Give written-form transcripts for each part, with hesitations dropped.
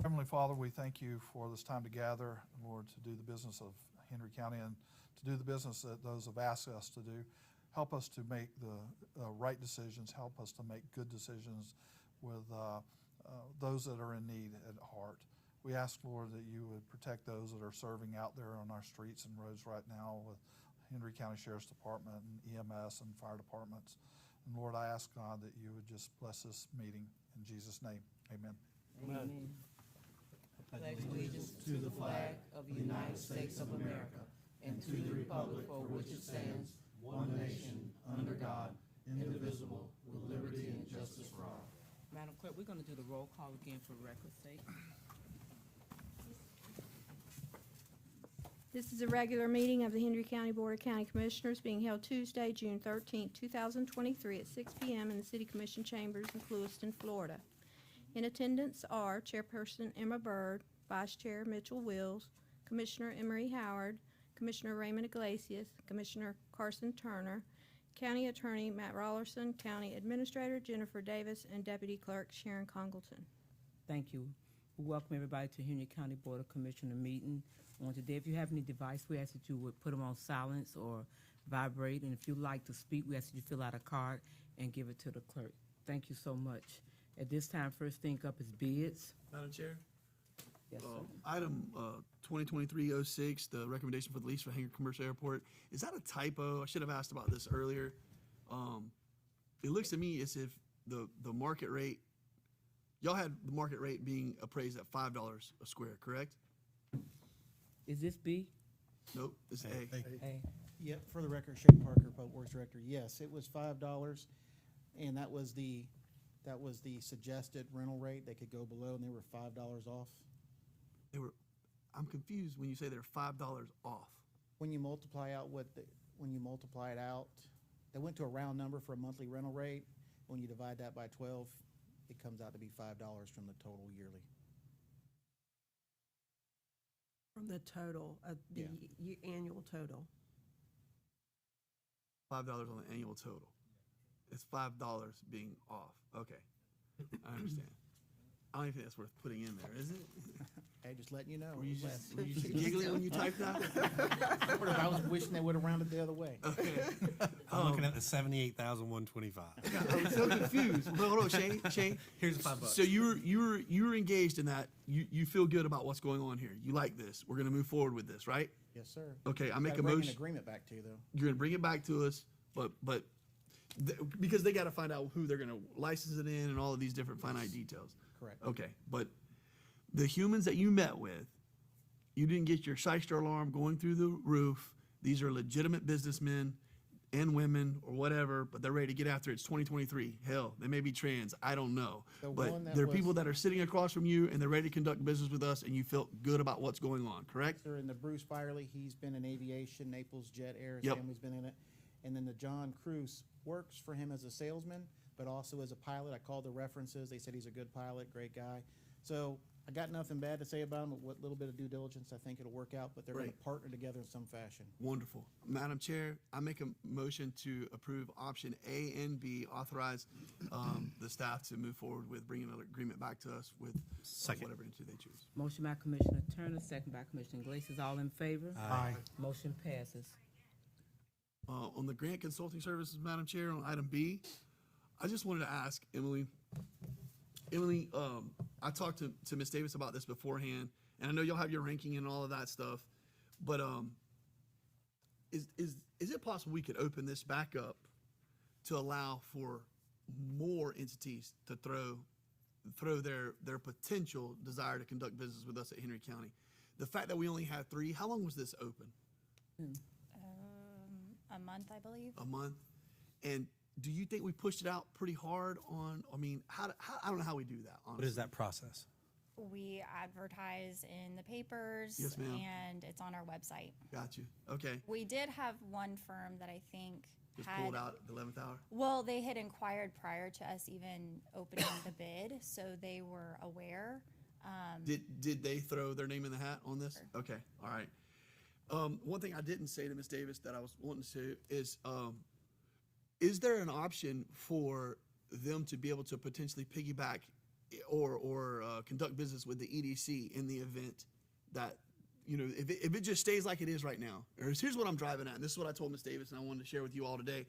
Heavenly Father, we thank you for this time to gather, Lord, to do the business of Hendry County and to do the business that those have asked us to do. Help us to make the right decisions. Help us to make good decisions with those that are in need at heart. We ask, Lord, that you would protect those that are serving out there on our streets and roads right now with Hendry County Sheriff's Department and EMS and fire departments. And Lord, I ask God that you would just bless this meeting in Jesus' name. Amen. Amen. I pledge allegiance to the flag of the United States of America and to the republic for which it stands, one nation, under God, indivisible, with liberty and justice for all. Madam Clerk, we're going to do the roll call again for record's sake. This is a regular meeting of the Hendry County Board of County Commissioners being held Tuesday, June 13, 2023 at 6 p.m. in the City Commission Chambers in Clewiston, Florida. In attendance are Chairperson Emma Byrd, Vice Chair Mitchell Wills, Commissioner Emery Howard, Commissioner Raymond Iglesias, Commissioner Carson Turner, County Attorney Matt Rollerson, County Administrator Jennifer Davis, and Deputy Clerk Sharon Congleton. Thank you. We welcome everybody to Hendry County Board of Commissioner meeting on today. If you have any device, we ask that you would put them on silence or vibrate. And if you'd like to speak, we ask that you fill out a card and give it to the clerk. Thank you so much. At this time, first thing up is bids. Madam Chair, Yes, sir. item 2023-06, the recommendation for the lease for Hendry Commercial Airport. Is that a typo? I should have asked about this earlier. It looks to me as if the market rate, y'all had the market rate being appraised at $5 a square, correct? Is this B? Nope, it's A. A. Yep, for the record, Shane Parker, Public Works Director, yes, it was $5, and that was the suggested rental rate. They could go below, and they were $5 off. I'm confused when you say they're $5 off. When you multiply out when you multiply it out, they went to a round number for a monthly rental rate. When you divide that by 12, it comes out to be $5 from the total yearly. From the total, the annual total. $5 on the annual total. It's $5 being off. Okay, I understand. I don't even think that's worth putting in there, is it? Hey, just letting you know. Were you just giggling when you typed that? I was wishing they would have rounded the other way. Okay. I'm looking at the 78,125. I was so confused. Well, hold on, Shane. Here's the $5. So you were engaged in that. You feel good about what's going on here. You like this. We're going to move forward with this, right? Yes, sir. Okay, I make Gotta a bring motion. an agreement back to you, though. You're going to bring it back to us, but because they got to find out who they're going to license it in and all of these different finite details. Correct. Okay, but the humans that you met with, you didn't get your shyster alarm going through the roof. These are legitimate businessmen and women or whatever, but they're ready to get after it. It's 2023. Hell, they may be trans. I don't know. The one But that there are was- people that are sitting across from you and they're ready to conduct business with us and you felt good about what's going on, correct? Sir, and the Bruce Firely, he's been in aviation, Naples Jet Air, his Yep. family's been in it. And then the John Cruz works for him as a salesman, but also as a pilot. I called the references. They said he's a good pilot, great guy. So I got nothing bad to say about him. With a little bit of due diligence, I think it'll work out, but they're going to Great. partner together in some fashion. Wonderful. Madam Chair, I make a motion to approve option A and B, authorize the staff to move forward with bringing an agreement back to us with Second. whatever entity they choose. Motion by Commissioner Turner, second by Commissioner Iglesias. All in favor? Aye. Motion passes. On the grant consulting services, Madam Chair, on item B, I just wanted to ask Emily, I talked to Ms. Davis about this beforehand, and I know y'all have your ranking and all of that stuff, but is it possible we could open this back up to allow for more entities to throw their potential desire to conduct business with us at Hendry County? The fact that we only had 3, how long was this open? A month, I believe. A month? And do you think we pushed it out pretty hard on, I mean, how I don't know how we do that, honestly. What is that process? We advertise in the papers. Yes, ma'am. And it's on our website. Got you. Okay. We did have one firm that I think Just had, pulled out at the 11th hour? well, they had inquired prior to us even opening the bid, so they were aware. Did they throw their name in the hat on this? Sure. Okay, all right. One thing I didn't say to Ms. Davis that I was wanting to say is there an option for them to be able to potentially piggyback conduct business with the EDC in the event that, you know, if it just stays like it is right now. Or here's what I'm driving at, and this is what I told Ms. Davis, and I wanted to share with you all today,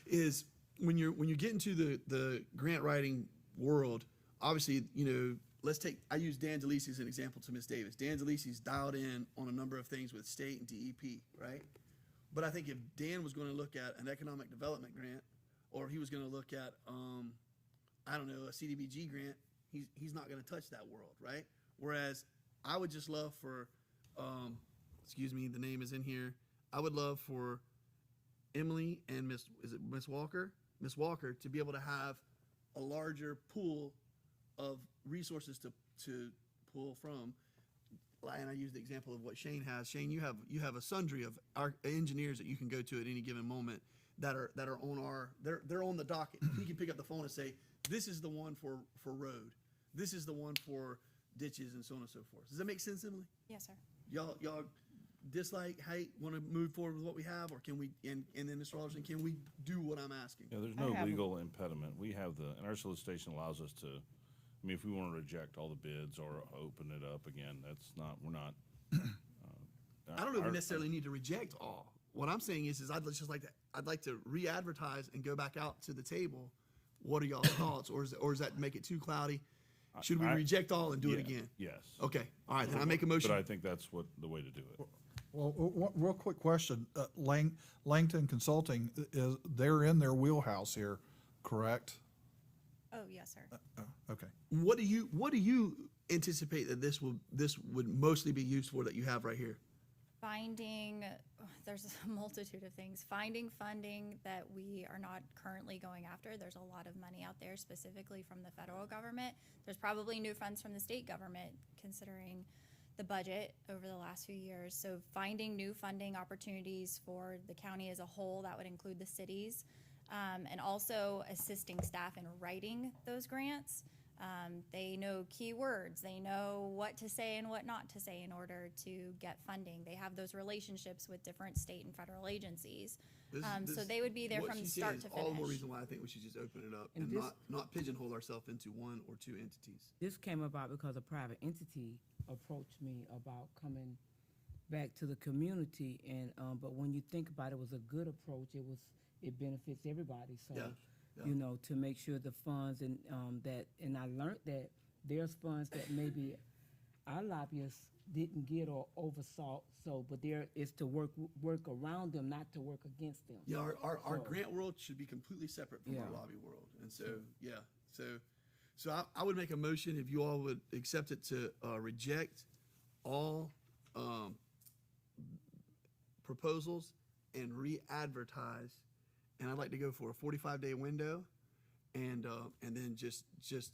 is when you get into the grant writing world, obviously, you know, I use Dan DeLisi as an example to Ms. Davis. Dan DeLisi's dialed in on a number of things with state and DEP, right? But I think if Dan was going to look at an economic development grant, or he was going to look at, I don't know, a CDBG grant, he's not going to touch that world, right? Whereas I would just love for, excuse me, the name is in here. I would love for Emily and Miss Walker to be able to have a larger pool of resources to pull from. And I use the example of what Shane has. Shane, you have a sundry of our engineers that you can go to at any given moment that are on they're on the docket. We can pick up the phone and say, this is the one for road. This is the one for ditches and so on and so forth. Does that make sense, Emily? Yes, sir. Y'all dislike, hate, want to move forward with what we have, or can we, and then Mr. Alderson, can we do what I'm asking? Yeah, there's no legal impediment. We have and our solicitation allows us to, I mean, if we want to reject all the bids or open it up again, we're not. I don't know if we necessarily need to reject all. What I'm saying is I'd like to re-advertise and go back out to the table. What are y'all's thoughts, or does that make it too cloudy? Should we reject all and do it again? Yes. Okay, all right, then I make a motion. But I think that's the way to do it. Well, real quick question. Langton Consulting, they're in their wheelhouse here, correct? Oh, yes, sir. Okay. What do you anticipate that this would mostly be used for that you have right here? There's a multitude of things. Finding funding that we are not currently going after. There's a lot of money out there specifically from the federal government. There's probably new funds from the state government considering the budget over the last few years. So finding new funding opportunities for the county as a whole, that would include the cities, and also assisting staff in writing those grants. They know keywords. They know what to say and what not to say in order to get funding. They have those relationships with different state and federal agencies. So they would be there from start to finish. All the more reason why I think we should just open it up and not pigeonhole ourselves into one or two entities. This came about because a private entity approached me about coming back to the community, and but when you think about it, was a good approach. It benefits everybody. So. Yeah. You know, to make sure the funds and and I learned that there's funds that maybe our lobbyists didn't get or oversaw. So, but there is to work around them, not to work against them. Yeah, our grant world should be completely separate from our lobby world, and so I would make a motion if you all would accept it to reject all proposals and re-advertise. And I'd like to go for a 45-day window, and then just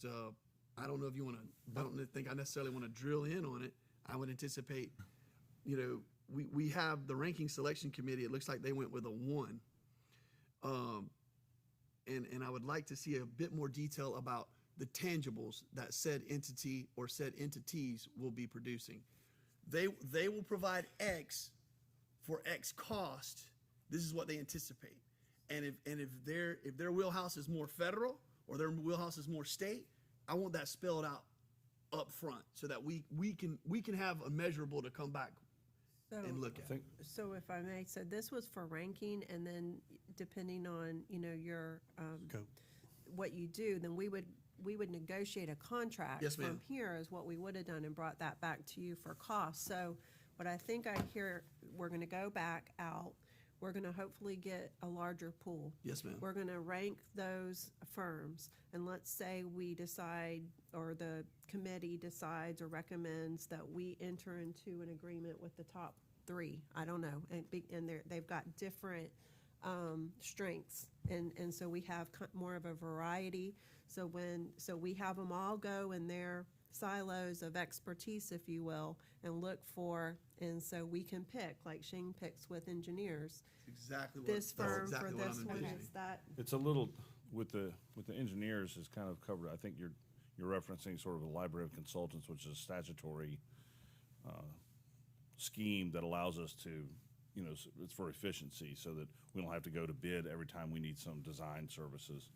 I don't know if you want to. I don't think I necessarily want to drill in on it. I would anticipate, you know, we have the ranking selection committee. It looks like they went with a 1, and I would like to see a bit more detail about the tangibles that said entity or said entities will be producing. They will provide X for X cost. This is what they anticipate. And if their wheelhouse is more federal or their wheelhouse is more state, I want that spelled out up front so that we can have a measurable to come back and look at. So if I may, so this was for ranking, and then depending on, you know, your, what you do, then we would negotiate a contract. Yes, ma'am. From here is what we would have done and brought that back to you for cost. So what I think I hear, we're gonna go back out. We're going to hopefully get a larger pool. Yes, ma'am. We're going to rank those firms, and let's say we decide, or the committee decides or recommends that we enter into an agreement with the top 3. I don't know, and they've got different strengths, and so we have more of a variety. So we have them all go in their silos of expertise, if you will, and look for, and so we can pick, like Shane picks with engineers. Exactly what This firm exactly for what this I'm one envisioning. is that. It's a little with the engineers is kind of covered. I think you're referencing sort of a library of consultants, which is a statutory scheme that allows us to, you know, it's for efficiency, so that we don't have to go to bid every time we need some design services,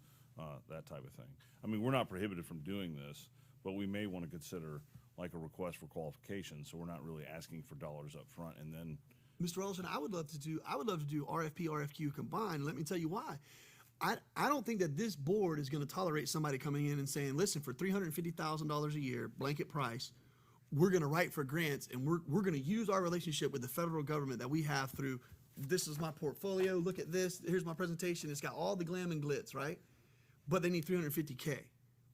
that type of thing. I mean, we're not prohibited from doing this, but we may want to consider like a request for qualifications, so we're not really asking for dollars up front, and then Mr. Ellison, I would love to do RFP, RFQ combined. Let me tell you why. I don't think that this board is going to tolerate somebody coming in and saying, listen, for $350,000 a year, blanket price, we're going to write for grants, and we're going to use our relationship with the federal government that we have through, this is my portfolio, look at this, here's my presentation, it's got all the glam and glitz, right? But they need $350K.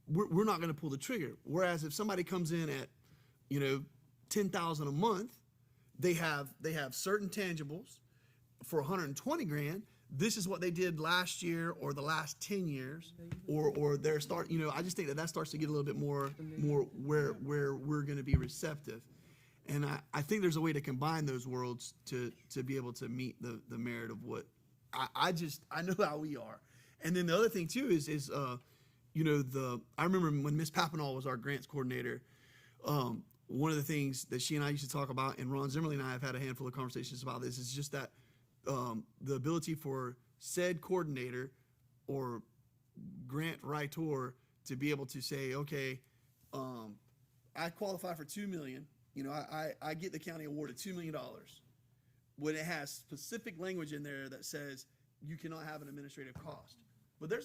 We're not going to pull the trigger. Whereas if somebody comes in at, $10,000 a month, they have certain tangibles for 120 grand. This is what they did last year or the last 10 years, or their start. I just think that starts to get a little bit more where we're going to be receptive, and I think there's a way to combine those worlds to be able to meet the merit of what I know how we are. And then the other thing too is I remember when Miss Papinal was our grants coordinator. One of the things that she and I used to talk about, and Ron Zimmerly and I have had a handful of conversations about this, is just that the ability for said coordinator or grant writer to be able to say, okay, I qualify for $2 million. I get the county awarded $2 million. When it has specific language in there that says you cannot have an administrative cost. But there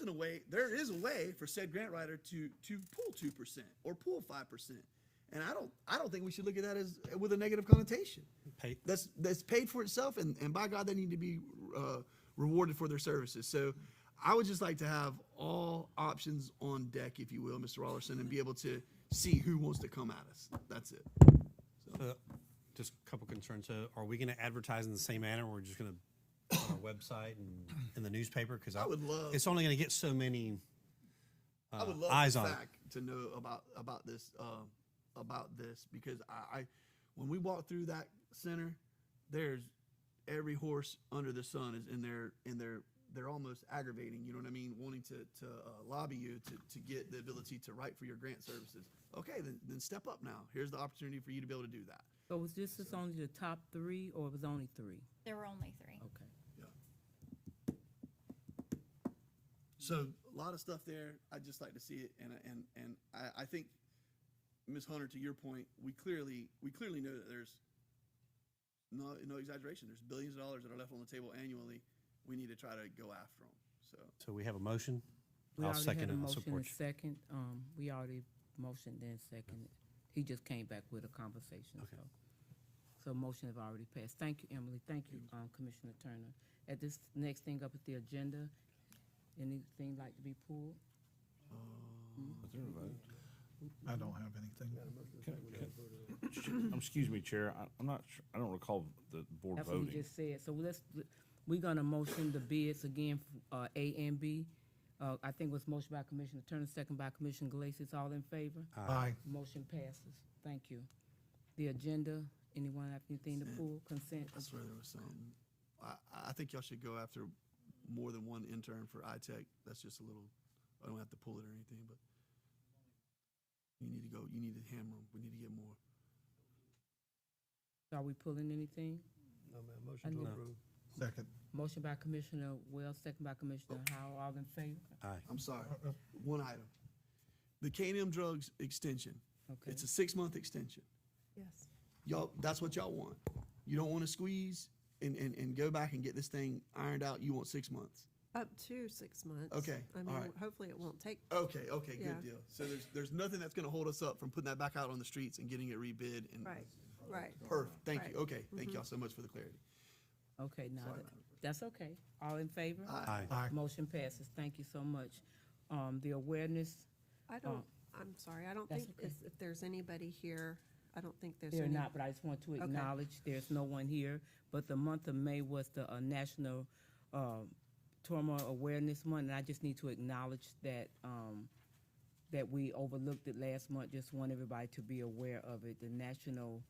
is a way for said grant writer to pull 2% or pull 5%. And I don't think we should look at that as with a negative connotation. That's paid for itself, and by God, they need to be rewarded for their services. So I would just like to have all options on deck, if you will, Mr. Rollerson, and be able to see who wants to come at us. That's it. Just a couple concerns. Are we going to advertise in the same manner, or we're just going to on our website and in the newspaper? Because I would love. It's only going to get so many I would love eyes on it. to know about this because I when we walk through that center, there's every horse under the sun is in there, they're almost aggravating, you know what I mean, wanting to lobby you to get the ability to write for your grant services. Okay, then step up now. Here's the opportunity for you to be able to do that. So was this just only the top 3, or it was only 3? There were only 3. Okay. Yeah. So a lot of stuff there. I'd just like to see it, and I think, Ms. Hunter, to your point, we clearly know that there's no exaggeration. There's billions of dollars that are left on the table annually. We need to try to go after them. So we have a motion. We I'll already second had a it. I'll motion support and you. second. We already motioned and seconded. He just came back with a conversation. Okay. So motion have already passed. Thank you, Emily. Thank you, Commissioner Turner. At this next thing up at the agenda, anything like to be pulled? is there a vote? I don't have anything. Excuse me, Chair. I'm not sure. I don't recall the board That's what voting. he just said. So we're gonna motion the bids again, A and B. I think it was motion by Commissioner Turner, second by Commissioner Galais. All in favor? Aye. Motion passes. Thank you. The agenda, anyone have anything to pull? Consent? I swear there was something. I think y'all should go after more than one intern for iTech. That's just a little. I don't have to pull it or anything, but you need to go. You need to hammer them. We need to get more. Are we pulling anything? No, ma'am, I motion to need- approve. Second. Motion by Commissioner Wells, second by Commissioner Howell. All in favor? Aye. I'm sorry. One item. The K&M drugs extension. Okay. It's a 6-month extension. Yes. Y'all, that's what y'all want. You don't want to squeeze and go back and get this thing ironed out. You want 6 months. Up to 6 months. Okay, I mean, all right. hopefully it won't take. Okay, Yeah. good deal. So there's nothing that's going to hold us up from putting that back out on the streets and getting it rebid. And Right. Perfect. Thank you. Right. Okay. Thank y'all so much for the clarity. Okay, now, Sorry, that's okay. All in favor? Aye. Aye. Motion passes. Thank you so much. The awareness, I don't, I'm sorry, I don't That's think okay. if there's anybody here, I don't think there's they're any. not, but I just want to acknowledge, there's no one here. But the month of May was the National Turmoil Awareness Month, and I just need to acknowledge that, that we overlooked it last month. Just want everybody to be aware of it, the National,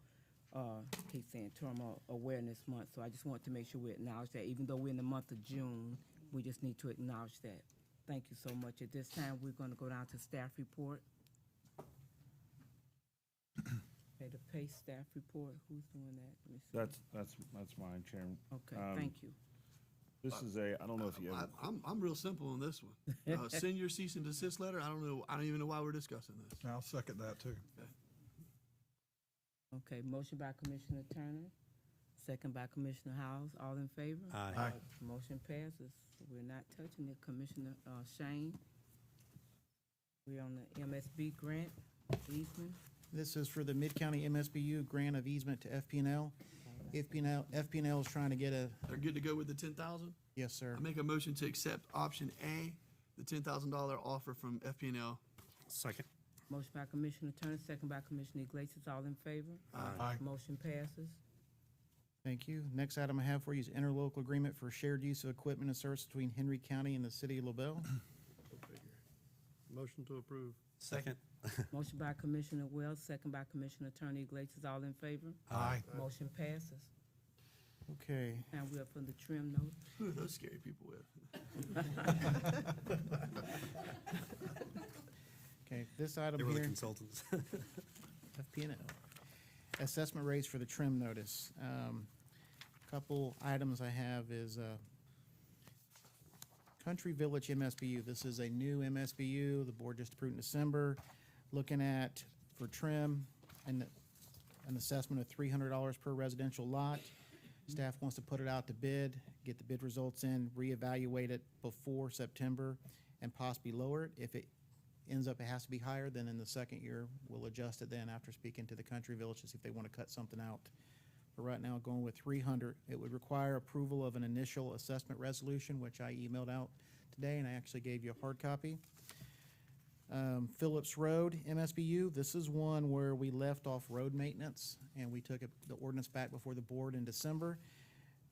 keep saying Turmoil Awareness Month. So I just want to make sure we acknowledge that, even though we're in the month of June, we just need to acknowledge that. Thank you so much. At this time, we're going to go down to staff report. Okay, the PACE staff report, who's doing that? Let me see. That's mine, Chairman. Okay, um, thank you. This is I don't know if you ever, I'm real simple on this one. Send your cease and desist letter. I don't even know why we're discussing this. I'll second that too. Okay, motion by Commissioner Turner, second by Commissioner Howes. All in favor? Aye. Motion passes. We're not touching it. Commissioner Shane. We're on the MSB grant easement. This is for the Mid-County MSBU grant of easement to FPNL. FPNL is trying to get a, They're good to go with the 10,000. yes, sir. I make a motion to accept option A, the $10,000 offer from FPNL. Second. Motion by Commissioner Turner, second by Commissioner Iglesias. All in favor? Aye. Motion passes. Thank you. Next item I have for you is interlocal agreement for shared use of equipment and service between Henry County and the city of LaBelle. Motion to approve. Second. Motion by Commissioner Wells, second by Commissioner Turner Iglesias. All in favor? Aye. Motion passes. Okay, Now we're up for the trim note. Who are those scary people with? okay, this item They were the here, consultants. FPNL. Assessment rates for the trim notice. Couple items I have is, Country Village MSBU. This is a new MSBU. The board just approved in December. Looking at, for trim, and an assessment of $300 per residential lot. Staff wants to put it out to bid, get the bid results in, reevaluate it before September, and possibly lower it. If it ends up it has to be higher, then in the second year, we'll adjust it then after speaking to the Country Village to see if they want to cut something out. But right now, going with 300, it would require approval of an initial assessment resolution, which I emailed out today, and I actually gave you a hard copy. Phillips Road, MSBU, this is one where we left off road maintenance, and we took the ordinance back before the board in December.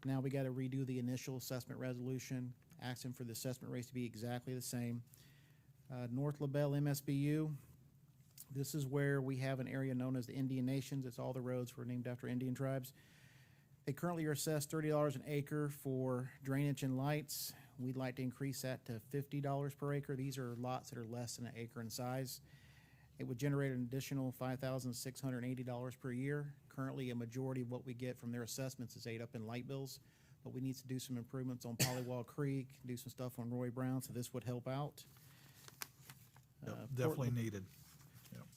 Now we got to redo the initial assessment resolution, asking for the assessment rates to be exactly the same. North LaBelle MSBU, this is where we have an area known as the Indian Nations. It's all the roads were named after Indian tribes. They currently are assessed $30 an acre for drainage and lights. We'd like to increase that to $50 per acre. These are lots that are less than an acre in size. It would generate an additional $5,680 per year. Currently, a majority of what we get from their assessments is ate up in light bills, but we need to do some improvements on Polywall Creek, do some stuff on Roy Brown, so this would help out. Definitely needed.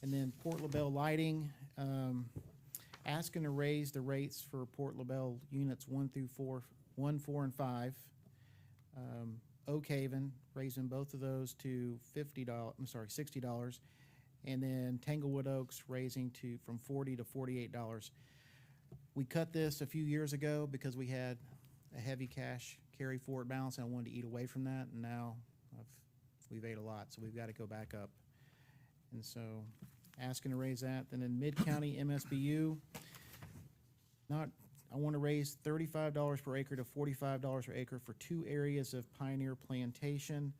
And then Port LaBelle Lighting, asking to raise the rates for Port LaBelle units 1 through 4, 1, 4, and 5. Oak Haven, raising both of those to $60. And then Tanglewood Oaks raising from $40 to $48. We cut this a few years ago because we had a heavy cash carry forward balance, and I wanted to eat away from that, and now we've ate a lot, so we've got to go back up. And so, asking to raise that. Then in Mid-County MSBU, I want to raise $35 per acre to $45 per acre for 2 areas of Pioneer Plantation.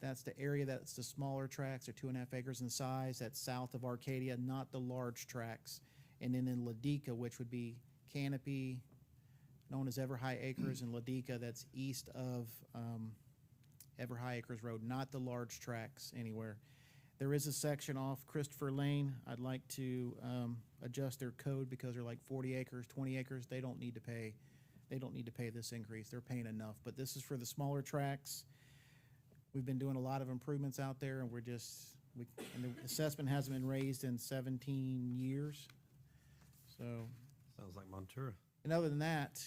That's the area that's the smaller tracts, they're 2.5 acres in size. That's south of Arcadia, not the large tracts. And then in Ladika, which would be Canopy, known as Ever High Acres, and Ladika, that's east of Ever High Acres Road, not the large tracts anywhere. There is a section off Christopher Lane. I'd like to adjust their code because they're like 40 acres, 20 acres. They don't need to pay this increase. They're paying enough. But this is for the smaller tracts. We've been doing a lot of improvements out there, and and the assessment hasn't been raised in 17 years. So, Sounds like Montura. and other than that,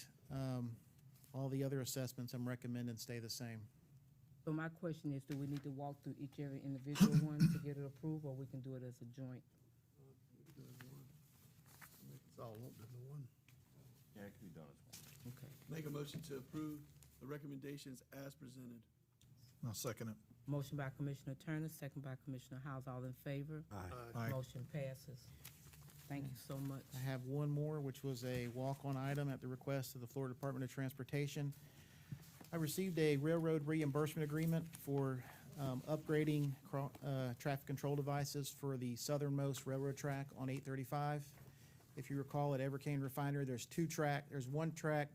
all the other assessments I'm recommending stay the same. So my question is, do we need to walk through each every individual one to get it approved, or we can do it as a joint? It's all lumped into one. yeah, it can be done as one. Okay. Make a motion to approve the recommendations as presented. I'll second it. Motion by Commissioner Turner, second by Commissioner Howes. All in favor? Aye. Motion passes. Thank you so much. I have one more, which was a walk-on item at the request of the Florida Department of Transportation. I received a railroad reimbursement agreement for upgrading traffic control devices for the southernmost railroad track on 835. If you recall, at Evercane Refinery, there's one track,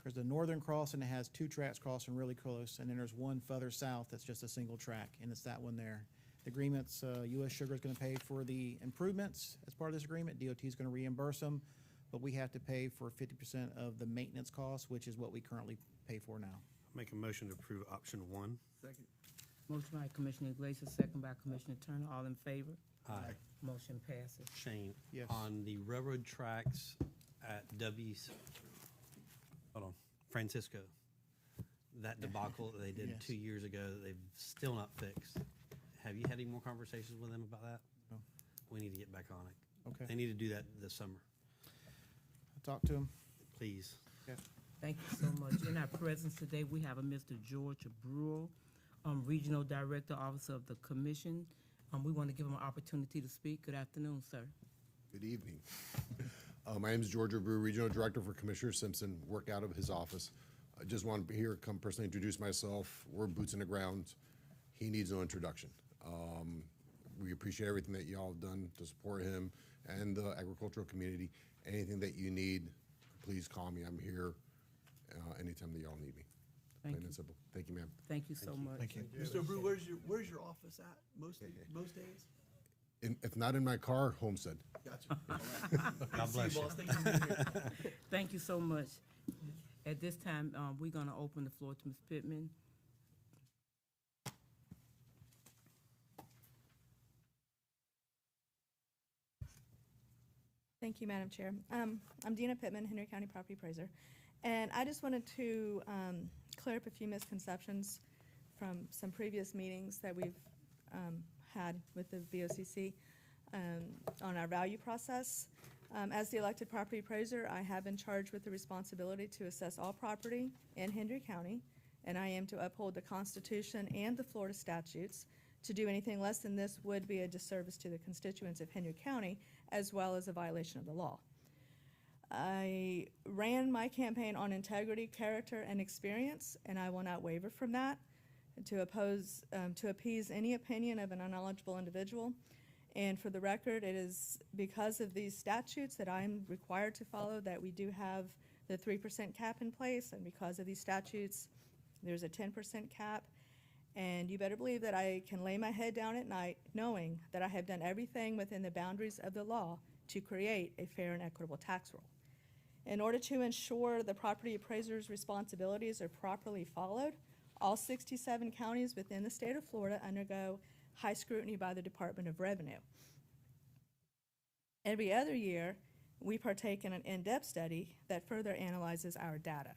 there's the northern crossing that has 2 tracks crossing really close, and then there's one further south that's just a single track, and it's that one there. The agreement's, U.S. Sugar is going to pay for the improvements as part of this agreement. DOT is going to reimburse them, but we have to pay for 50% of the maintenance costs, which is what we currently pay for now. Make a motion to approve option one. Second. Motion by Commissioner Iglesias, second by Commissioner Turner. All in favor? Aye. Motion passes. Shane, Yes. on the railroad tracks at hold on, Francisco, that debacle that they did Yes. 2 years ago, that they've still not fixed. Have you had any more conversations with them about that? No. We need to get back on it. Okay. They need to do that this summer, I talked to him. please. Okay. Thank you so much. In our presence today, we have a Mr. George Brewer, Regional Director, Officer of the Commission. We want to give him an opportunity to speak. Good afternoon, sir. Good evening. My name is George Brewer, Regional Director for Commissioner Simpson, work out of his office. I just want to here come personally introduce myself. We're boots in the ground. He needs no introduction. We appreciate everything that y'all have done to support him and the agricultural community. Anything that you need, please call me. I'm here anytime that y'all need me. Thank Plain you. and simple. Thank you, ma'am. Thank you so much. Thank you. Mr. Brew, where's your office at most days? If not in my car, Homestead. Gotcha. God bless you. Boss. Thank you for being here. Thank you so much. At this time, we're going to open the floor to Ms. Pittman. Thank you, Madam Chair. I'm Dina Pittman, Hendry County Property Appraiser, and I just wanted to clear up a few misconceptions from some previous meetings that we've had with the BOCC on our value process. As the elected property appraiser, I have been charged with the responsibility to assess all property in Hendry County, and I am to uphold the Constitution and the Florida statutes. To do anything less than this would be a disservice to the constituents of Hendry County, as well as a violation of the law. I ran my campaign on integrity, character, and experience, and I will not waver from that to appease any opinion of an unknowledgeable individual. And for the record, it is because of these statutes that I'm required to follow that we do have the 3% cap in place, and because of these statutes, there's a 10% cap. And you better believe that I can lay my head down at night knowing that I have done everything within the boundaries of the law to create a fair and equitable tax roll. In order to ensure the property appraiser's responsibilities are properly followed, all 67 counties within the state of Florida undergo high scrutiny by the Department of Revenue. Every other year, we partake in an in-depth study that further analyzes our data.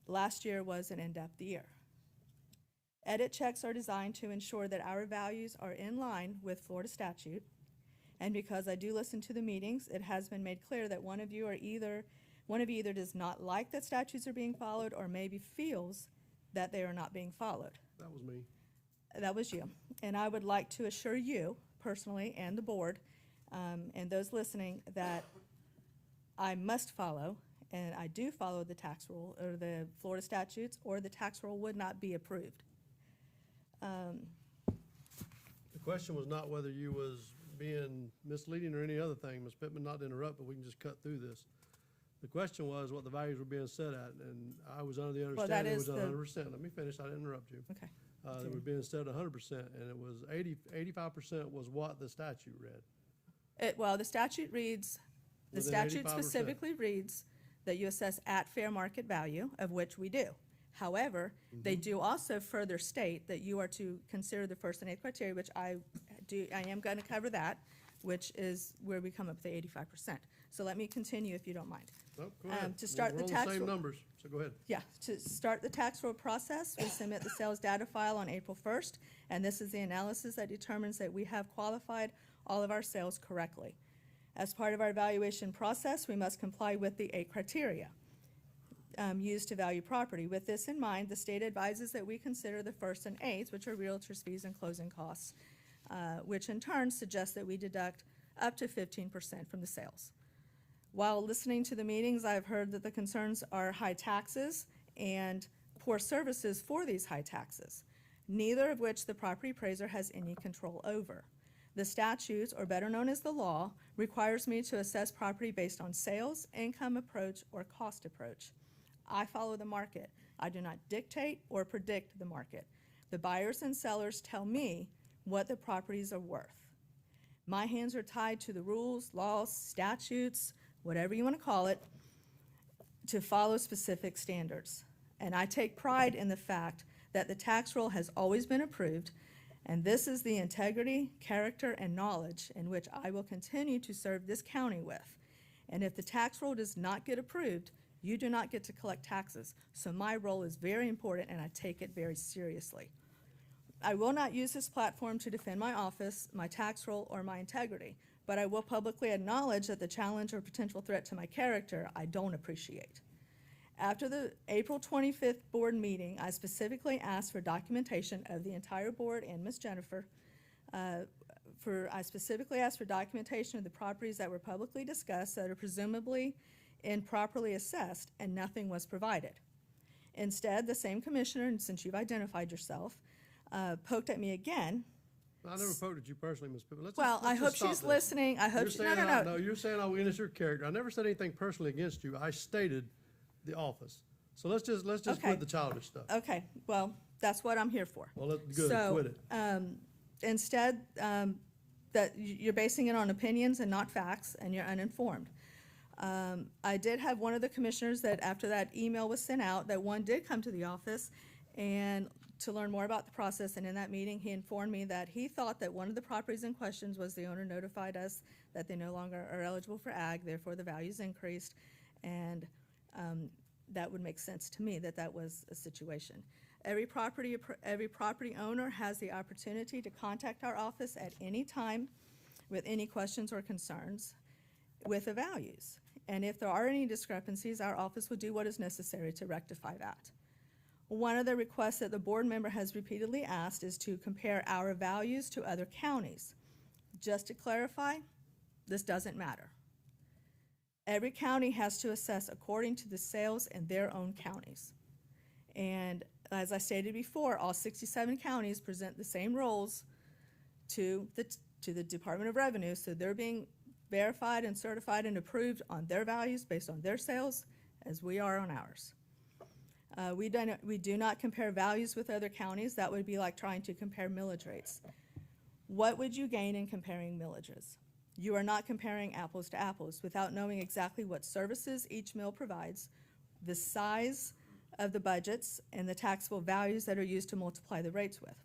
Last year was an in-depth year. Edit checks are designed to ensure that our values are in line with Florida statute. And because I do listen to the meetings, it has been made clear that one of you either does not like that statutes are being followed or maybe feels that they are not being followed. That was me. That was you. And I would like to assure you personally and the board and those listening that I must follow, and I do follow the tax rule or the Florida statutes, or the tax roll would not be approved. The question was not whether you was being misleading or any other thing, Ms. Pittman, not to interrupt, but we can just cut through this. The question was what the values were being set at, and I was under the understanding it was is the- 100%. Let me finish, I didn't interrupt you. Okay. They were being set at 100%, and it was 85% was what the statute read. Well, the statute reads, the Within statute 85%. specifically reads that you assess at fair market value, of which we do. However, they do also further state that you are to consider the first and eighth criteria, which I am going to cover that, which is where we come up with the 85%. So let me continue if you don't mind. No, go ahead. To start We're the on tax the same roll- numbers, so go ahead. Yeah, to start the tax roll process, we submit the sales data file on April 1st, and this is the analysis that determines that we have qualified all of our sales correctly. As part of our evaluation process, we must comply with the 8 criteria used to value property. With this in mind, the state advises that we consider the first and eighth, which are realtor's fees and closing costs, which in turn suggests that we deduct up to 15% from the sales. While listening to the meetings, I've heard that the concerns are high taxes and poor services for these high taxes, neither of which the property appraiser has any control over. The statutes, or better known as the law, requires me to assess property based on sales, income approach, or cost approach. I follow the market. I do not dictate or predict the market. The buyers and sellers tell me what the properties are worth. My hands are tied to the rules, laws, statutes, whatever you want to call it, to follow specific standards. And I take pride in the fact that the tax roll has always been approved, and this is the integrity, character, and knowledge in which I will continue to serve this county with. And if the tax roll does not get approved, you do not get to collect taxes. So my role is very important, and I take it very seriously. I will not use this platform to defend my office, my tax roll, or my integrity, but I will publicly acknowledge that the challenge or potential threat to my character I don't appreciate. After the April 25th board meeting, I specifically asked for documentation of the entire board and Ms. Jennifer. I specifically asked for documentation of the properties that were publicly discussed that are presumably improperly assessed, and nothing was provided. Instead, the same commissioner, and since you've identified yourself, poked at me again. I never poked at you personally, Ms. Pittman. I hope she's listening. I hope You're she, saying, no. you're saying I'm against your character. I never said anything personally against you. I stated the office. So let's just Okay. quit the childish stuff. Okay, well, that's what I'm here for. Well, good, So, quit it. Instead, that you're basing it on opinions and not facts, and you're uninformed. I did have one of the commissioners that, after that email was sent out, that one did come to the office and to learn more about the process, and in that meeting, he informed me that he thought that one of the properties in questions was the owner notified us that they no longer are eligible for ag, therefore the values increased, and that would make sense to me that that was a situation. Every property owner has the opportunity to contact our office at any time with any questions or concerns with the values. And if there are any discrepancies, our office will do what is necessary to rectify that. One of the requests that the board member has repeatedly asked is to compare our values to other counties. Just to clarify, this doesn't matter. Every county has to assess according to the sales in their own counties. And as I stated before, all 67 counties present the same rolls to the Department of Revenue, so they're being verified and certified and approved on their values based on their sales as we are on ours. We do not compare values with other counties. That would be like trying to compare millage rates. What would you gain in comparing millages? You are not comparing apples to apples without knowing exactly what services each mill provides, the size of the budgets, and the taxable values that are used to multiply the rates with.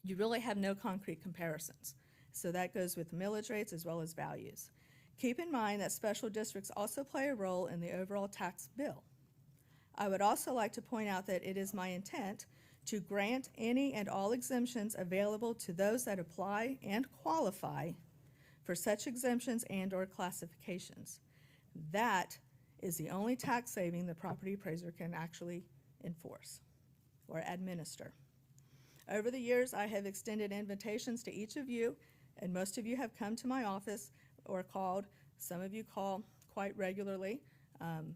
You really have no concrete comparisons. So that goes with millage rates as well as values. Keep in mind that special districts also play a role in the overall tax bill. I would also like to point out that it is my intent to grant any and all exemptions available to those that apply and qualify for such exemptions and/or classifications. That is the only tax saving the property appraiser can actually enforce or administer. Over the years, I have extended invitations to each of you, and most of you have come to my office or called. Some of you call quite regularly.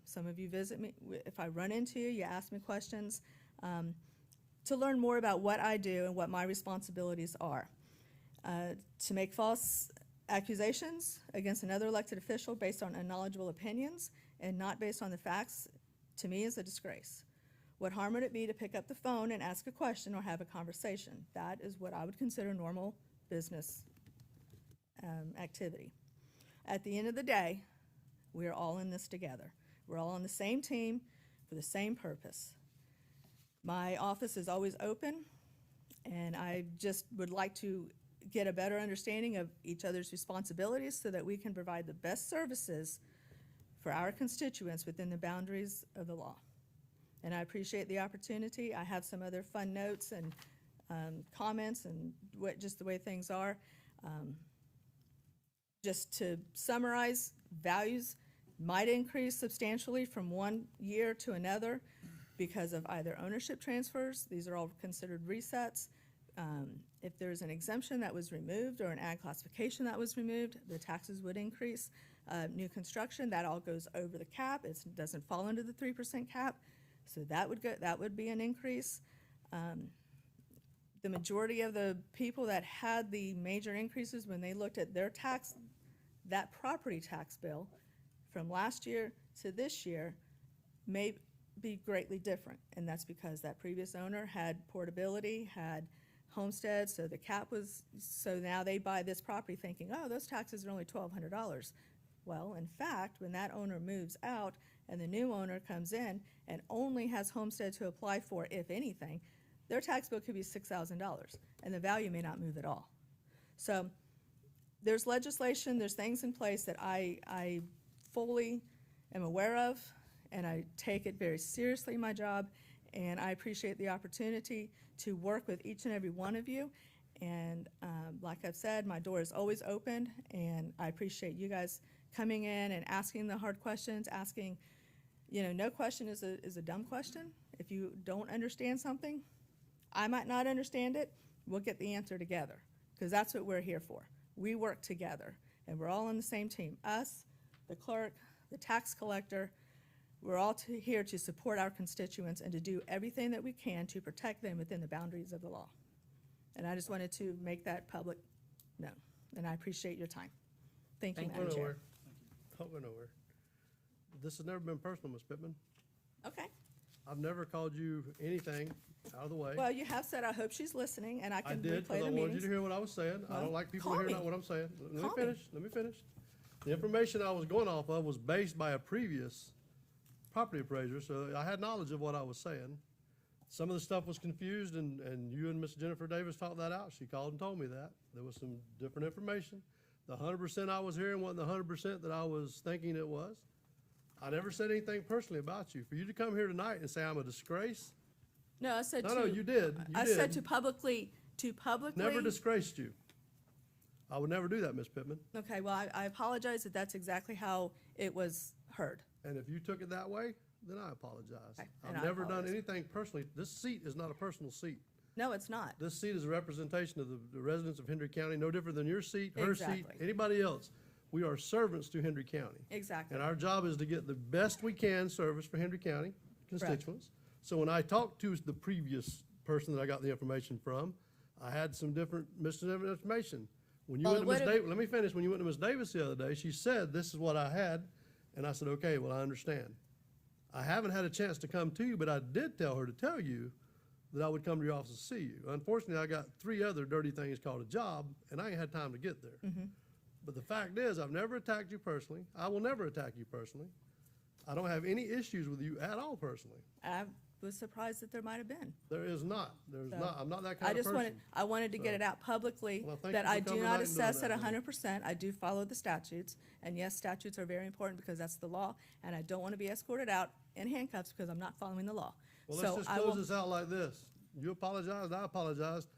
Some of you visit me. If I run into you, you ask me questions to learn more about what I do and what my responsibilities are. To make false accusations against another elected official based on unknowledgeable opinions and not based on the facts, to me, is a disgrace. What harm would it be to pick up the phone and ask a question or have a conversation? That is what I would consider normal business activity. At the end of the day, we are all in this together. We're all on the same team for the same purpose. My office is always open, and I just would like to get a better understanding of each other's responsibilities so that we can provide the best services for our constituents within the boundaries of the law. And I appreciate the opportunity. I have some other fun notes and comments and just the way things are. Just to summarize, values might increase substantially from one year to another because of either ownership transfers. These are all considered resets. If there's an exemption that was removed or an ag classification that was removed, the taxes would increase. New construction, that all goes over the cap. It doesn't fall under the 3% cap, so that would be an increase. The majority of the people that had the major increases when they looked at their tax, that property tax bill from last year to this year may be greatly different, and that's because that previous owner had portability, had homestead, so the cap was, so now they buy this property thinking, oh, those taxes are only $1,200. Well, in fact, when that owner moves out and the new owner comes in and only has homestead to apply for, if anything, their tax bill could be $6,000, and the value may not move at all. So there's legislation, there's things in place that I fully am aware of, and I take it very seriously, my job, and I appreciate the opportunity to work with each and every one of you. And like I've said, my door is always open, and I appreciate you guys coming in and asking the hard questions, asking, no question is a dumb question. If you don't understand something, I might not understand it, we'll get the answer together, because that's what we're here for. We work together, and we're all on the same team. Us, the clerk, the tax collector, we're all here to support our constituents and to do everything that we can to protect them within the boundaries of the law. And I just wanted to make that public known, and I appreciate your time. Thank you, Thank Madam Don't go Chair. nowhere. Don't go nowhere. This has never been personal, Ms. Pittman. Okay. I've never called you anything out of the way. Well, you have said, I hope she's listening, and I I can did, replay because I the wanted you meetings. to hear what I was saying. I Well, don't like people call hearing me. what I'm saying. Let Call me me. finish, let me finish. The information I was going off of was based by a previous property appraiser, so I had knowledge of what I was saying. Some of the stuff was confused, and you and Miss Jennifer Davis talked that out. She called and told me that. There was some different information. The 100% I was hearing wasn't the 100% that I was thinking it was. I never said anything personally about you. For you to come here tonight and say I'm a disgrace, No, I said no, you did. You I did. said to publicly. Never disgraced you. I would never do that, Miss Pittman. Okay, well, I apologize that that's exactly how it was heard. And if you took it that way, then I apologize. Okay, and I've I never done apologize. anything personally. This seat is not a personal seat. No, it's not. This seat is a representation of the residents of Hendry County, no different than your seat, her seat, Exactly. anybody else. We are servants to Hendry County. Exactly. And our job is to get the best we can service for Hendry County constituents. So when I talked to the previous person that I got the information from, I had some different misinformation. When you Well, went to it Ms. would've- Davis, let me finish. When you went to Ms. Davis the other day, she said, this is what I had. And I said, okay, well, I understand. I haven't had a chance to come to you, but I did tell her to tell you that I would come to your office to see you. Unfortunately, I got 3 other dirty things called a job, and I ain't had time to get there. But the fact is, I've never attacked you personally. I will never attack you personally. I don't have any issues with you at all personally. I was surprised that there might have been. There is not. There's So, not. I'm not that I kind of just person. wanted to get it out publicly Well, thank that you for I do coming not tonight and doing assess at that, then. 100%. I do follow the statutes. And yes, statutes are very important because that's the law. And I don't want to be escorted out in handcuffs because I'm not following the law. Well, So let's just I close will- this out like this. You apologized, I apologized.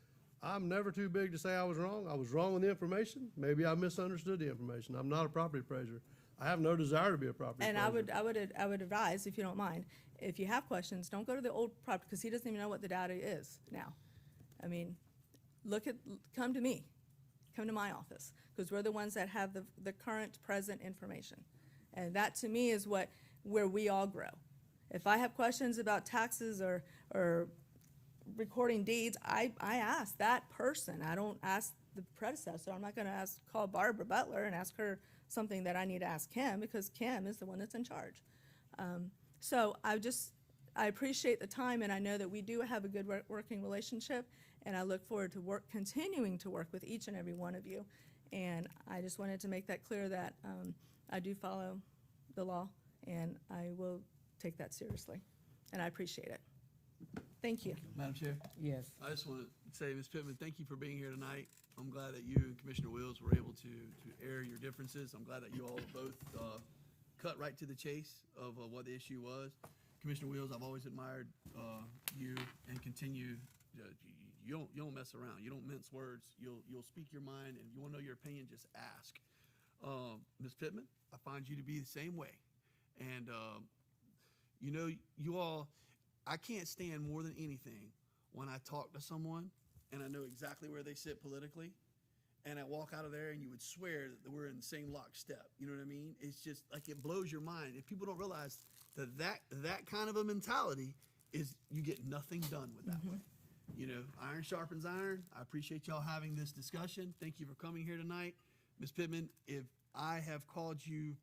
I'm never too big to say I was wrong. I was wrong with the information. Maybe I misunderstood the information. I'm not a property appraiser. I have no desire to be a property And appraiser. I would advise, if you don't mind, if you have questions, don't go to the old property, because he doesn't even know what the data is now. I mean, come to me, come to my office, because we're the ones that have the current, present information. And that, to me, is where we all grow. If I have questions about taxes or recording deeds, I ask that person. I don't ask the predecessor. I'm not gonna call Barbara Butler and ask her something that I need to ask Kim, because Kim is the one that's in charge. So I appreciate the time, and I know that we do have a good working relationship, and I look forward to continuing to work with each and every one of you. And I just wanted to make that clear that I do follow the law, and I will take that seriously, and I appreciate it. Thank you. Madam Chair? Yes. I just want to say, Ms. Pittman, thank you for being here tonight. I'm glad that you and Commissioner Wills were able to air your differences. I'm glad that you all both cut right to the chase of what the issue was. Commissioner Wills, I've always admired you and continue. You don't mess around. You don't mince words. You'll speak your mind, and if you want to know your opinion, just ask. Ms. Pittman, I find you to be the same way, and you all. I can't stand more than anything when I talk to someone and I know exactly where they sit politically, and I walk out of there and you would swear that we're in the same lockstep. You know what I mean? It's just like it blows your mind. If people don't realize that kind of a mentality is you get nothing done with that way. You know, iron sharpens iron. I appreciate y'all having this discussion. Thank you for coming here tonight. Ms. Pittman, if I have called you,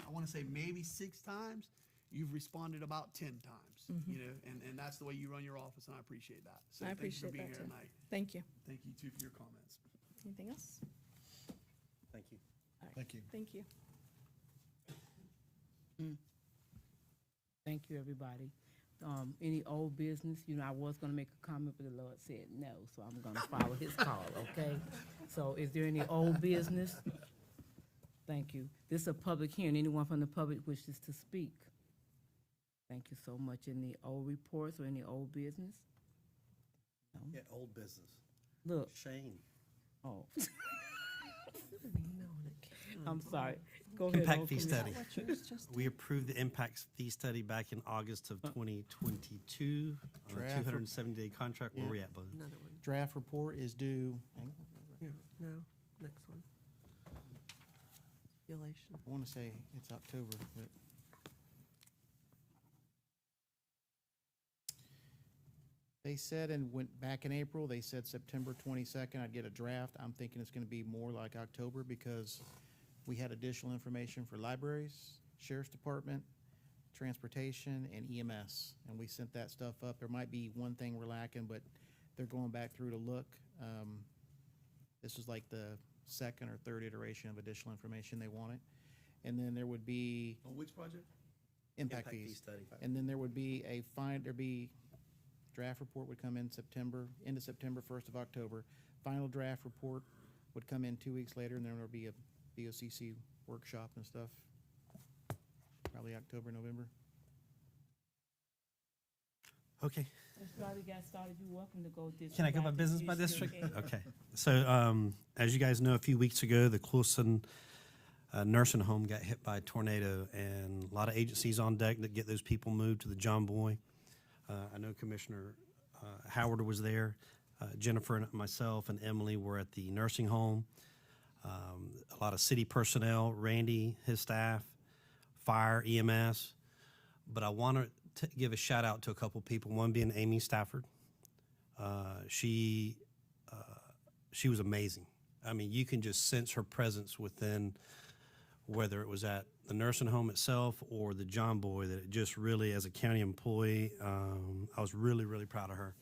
I want to say maybe 6 times, you've responded about 10 times. You know, and that's the way you run your office, and I appreciate that. So I thank you appreciate for being that, here too. tonight. Thank you. Thank you too for your comments. Anything else? Thank you. All right. Thank you. Thank you. Thank you, everybody. Any old business? You know, I was gonna make a comment, but the Lord said no, so I'm gonna follow his call, okay? So is there any old business? Thank you. This is a public hearing. Anyone from the public wishes to speak? Thank you so much. Any old reports or any old business? No? Yeah, old business. Look, Shane. oh. I'm sorry. Go ahead. Impact old fee Commissioner. study. We approved the impact fee study back in August of 2022. Draft. 270-day contract. Where Yeah. we at, bud? Another one. Draft report is due, No, next one. Stipulation. I want to say it's October, but they said, and went back in April, they said September 22nd, I'd get a draft. I'm thinking it's going to be more like October because we had additional information for libraries, sheriff's department, transportation, and EMS. And we sent that stuff up. There might be one thing we're lacking, but they're going back through to look. This is like the second or third iteration of additional information they wanted. And then there would be On which project? impact fee fees. study. And then there would be draft report would come in September, end of September, 1st of October. Final draft report would come in 2 weeks later, and then there'll be a BOCC workshop and stuff, probably October, November. Okay. Mr. Riley got started. You're welcome to go district. Can I go by business by You still district? can. Okay. So, as you guys know, a few weeks ago, the Coulson nursing home got hit by a tornado, and a lot of agencies on deck to get those people moved to the John Boy. I know Commissioner Howard was there. Jennifer and myself and Emily were at the nursing home. A lot of city personnel, Randy, his staff, fire, EMS. But I want to give a shout out to a couple people, one being Amy Stafford. She was amazing. I mean, you can just sense her presence within, whether it was at the nursing home itself or the John Boy, that it just really, as a county employee, I was really, really proud of her.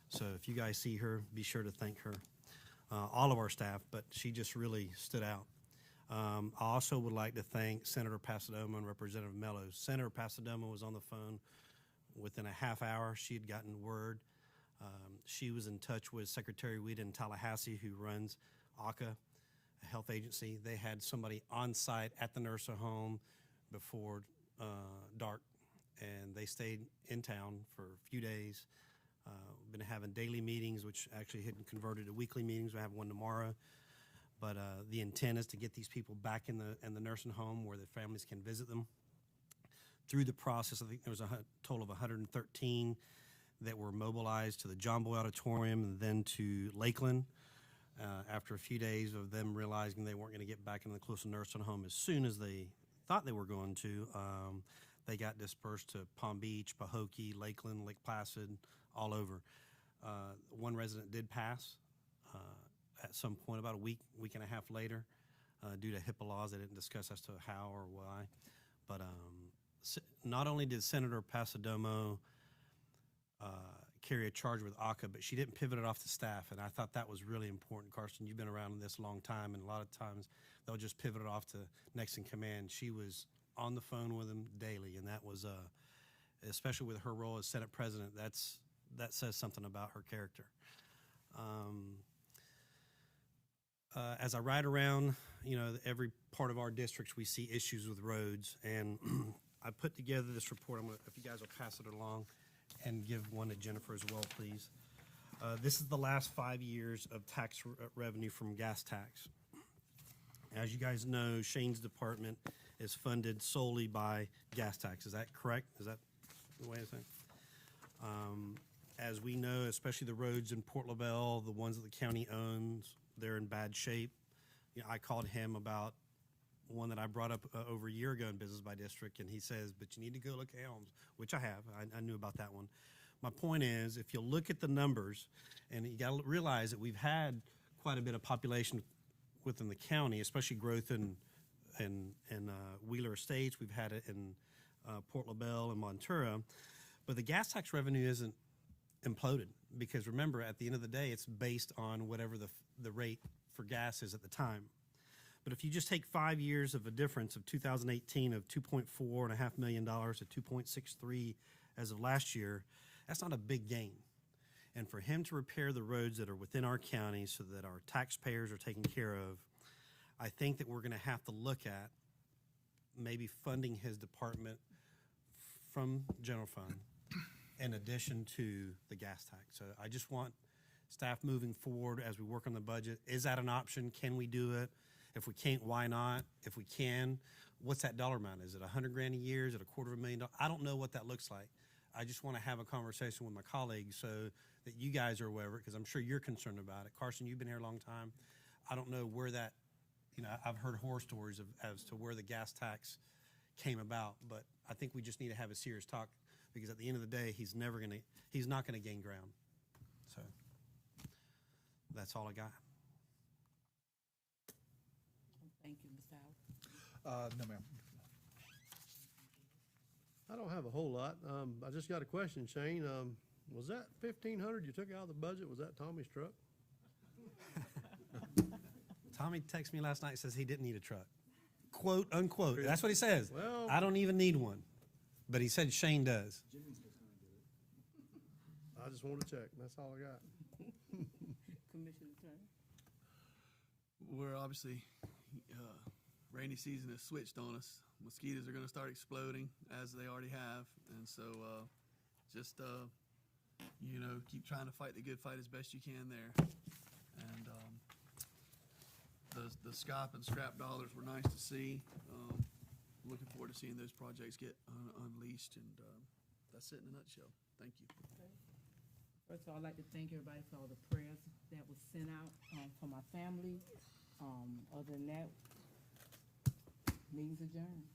So if you guys see her, be sure to thank her. All of our staff, but she just really stood out. I also would like to thank Senator Pasadoma and Representative Mello. Senator Pasadoma was on the phone within a half hour. She had gotten word. She was in touch with Secretary Weed in Tallahassee, who runs ACA, a health agency. They had somebody on site at the nursing home before dark, and they stayed in town for a few days. Been having daily meetings, which actually had converted to weekly meetings. We have one tomorrow. But the intent is to get these people back in the nursing home where their families can visit them. Through the process, I think there was a total of 113 that were mobilized to the John Boy Auditorium and then to Lakeland. After a few days of them realizing they weren't going to get back into the close nursing home as soon as they thought they were going to, they got dispersed to Palm Beach, Pahokee, Lakeland, Lake Placid, all over. One resident did pass at some point, about a week and a half later, due to HIPAA laws. They didn't discuss as to how or why. But not only did Senator Pasadomo carry a charge with ACA, but she didn't pivot it off to staff, and I thought that was really important. Carson, you've been around this a long time, and a lot of times they'll just pivot it off to next in command. She was on the phone with them daily, and that was, especially with her role as Senate President, that says something about her character. As I ride around, every part of our districts, we see issues with roads, and I put together this report. If you guys will pass it along and give one to Jennifer as well, please. This is the last 5 years of tax revenue from gas tax. As you guys know, Shane's department is funded solely by gas tax. Is that correct? Is that the way I say? As we know, especially the roads in Port LaBelle, the ones that the county owns, they're in bad shape. I called him about one that I brought up over a year ago in Business by District, and he says, but you need to go look at Helms, which I have. I knew about that one. My point is, if you look at the numbers, and you got to realize that we've had quite a bit of population within the county, especially growth in Wheeler Estates. We've had it in Port LaBelle and Montura. But the gas tax revenue isn't imploded, because remember, at the end of the day, it's based on whatever the rate for gas is at the time. But if you just take 5 years of a difference of 2018 of $2.4.5 million to 2.63 as of last year, that's not a big gain. And for him to repair the roads that are within our county so that our taxpayers are taken care of, I think that we're going to have to look at maybe funding his department from general fund in addition to the gas tax. So I just want staff moving forward as we work on the budget. Is that an option? Can we do it? If we can't, why not? If we can, what's that dollar amount? Is it $100,000 a year? Is it $250,000? I don't know what that looks like. I just want to have a conversation with my colleagues so that you guys are aware of it, because I'm sure you're concerned about it. Carson, you've been here a long time. I don't know where that, I've heard horror stories as to where the gas tax came about, but I think we just need to have a serious talk, because at the end of the day, he's not going to gain ground. So that's all I got. Thank you, Mr. Howard. No, ma'am. I don't have a whole lot. I just got a question, Shane. Was that 1,500 you took out of the budget, was that Tommy's truck? Tommy texted me last night and says he didn't need a truck. Quote, unquote. That's what he says. Well- I don't even need one. But he said Shane does. I just want to check. That's all I got. Commissioner Turner. We're obviously, rainy season has switched on us. Mosquitoes are going to start exploding, as they already have. And so just, keep trying to fight the good fight as best you can there. And the SCOP and scrap dollars were nice to see. Looking forward to seeing those projects get unleashed. And that's it in a nutshell. Thank you. First of all, I'd like to thank everybody for all the prayers that was sent out for my family. Other than that, meeting's adjourned.